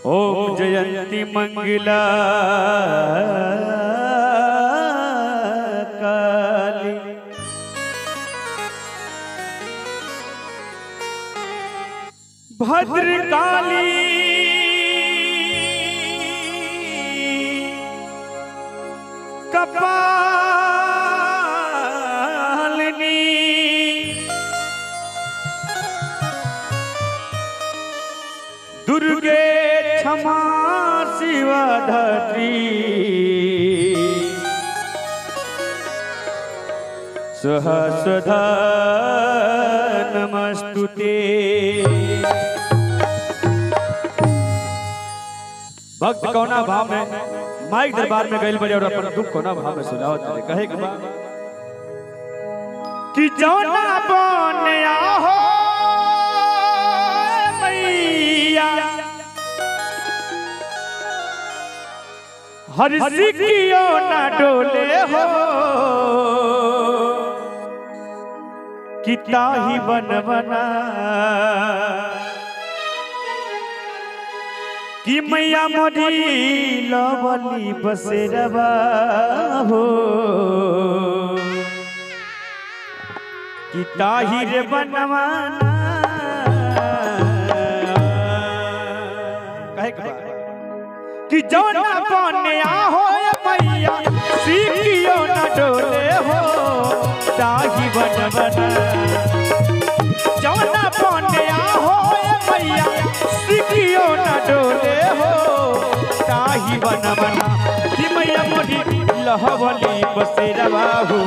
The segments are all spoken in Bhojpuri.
ओम जयंती मंगला काली भद्रकाली कपालिनी दुर्गे क्षमा शिवा धात्री सहस्रधा नमस्तुते। भक्त कौना भाव में माइक दरबार में गइल बड़े और अपन दुख कोना भाव में सुनाओ तेरे कहे के बा कि जौना बनिया हो मैया हर सिकियो ना डोले हो कि ताही बनवना कि मैया मोरी लवली बसेरवा हो कि ताही रे बनवाना कहे कि जौना बनिया हो मैया सीखियो न डोले हो ताही बनवना जौना बनिया हो मैया सीखियो न डोले हो ताही बनवना कि मैया मोरी लहवली बसेरवा हो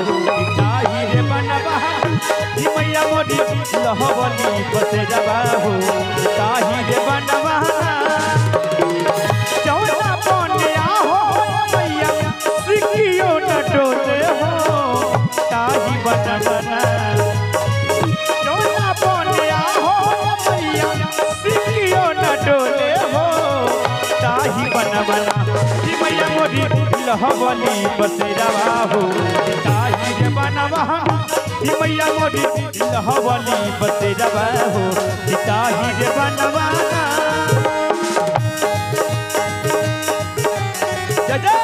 ताही रे बनवा कि मैया मोरी लहवली बसेरवा हो ताही रे बनवा जौना बनिया हो मैया सीखियो न डोले हो ताही बनवना जौना बनिया हो मैया सीखियो न डोले हो ताही बनवना कि मैया मोरी लहवली बसेरवा हो ताही रे बनवा कि मैया मोरी लहवली बसेरवा हो ताही रे बनवा जय जय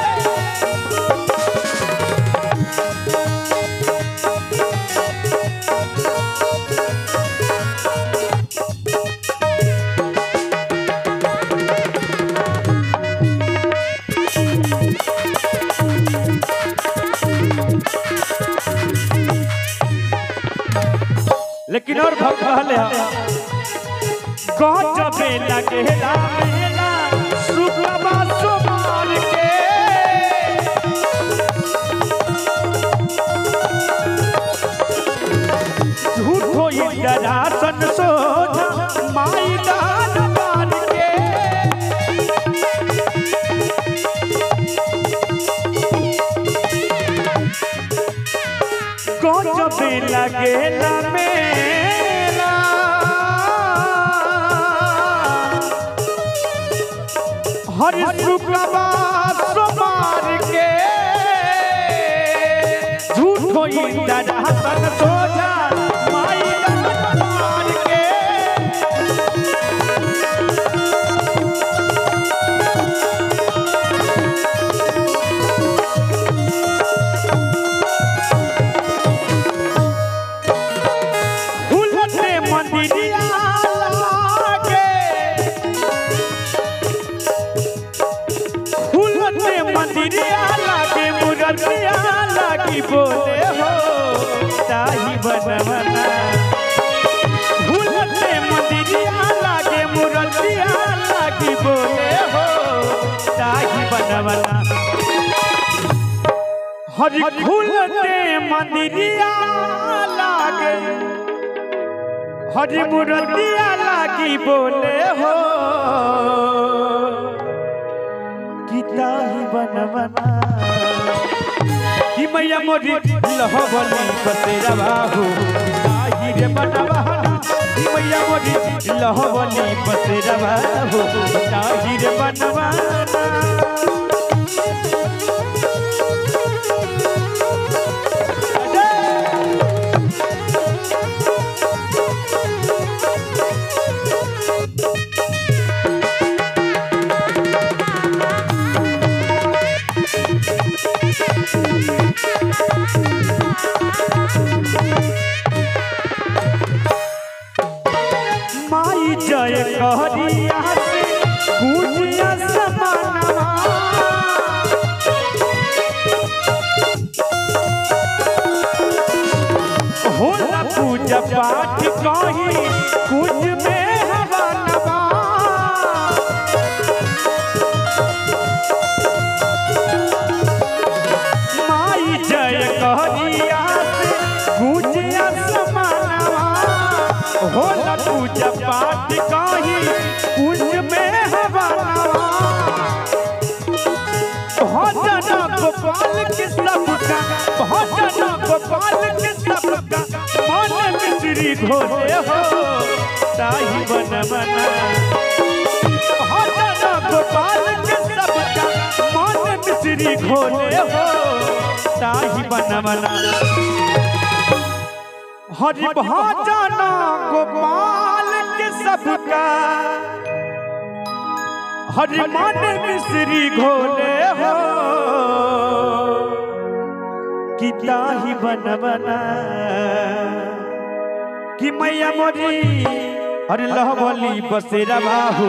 लेकिन और भक्त कहले कौन जबे लगेला मेला सुखबा सुमार के झूठ होई दरासन सोझा माई दान मान के कौन जबे लगेला मेला हर शुक्रवा सोमवार के झूठ होई दरासन सोझा माई दान मान के बोले हो ताही बनवना भूलते मंदिरिया लागे मुरतिया लागी बोले हो ताही बनवना हरि भूलते मंदिरिया लागे हरि मुरतिया लागी बोले हो कि ताही बनवना कि मैया मोरी लहवली बसेरवा हो ताही रे बनवा कि मैया मोरी लहवली बसेरवा हो ताही रे बनवा भजन गोपाल के सबका मन मिश्री घोले हो ताही बन मना भजन गोपाल के सबका मन मिश्री घोले हो ताही बन मना हरि भजन गोपाल के सबका हरि मन मिश्री घोले हो कि ताही बन बना कि मैया मोरी हरि लहबली बसेरा बाहू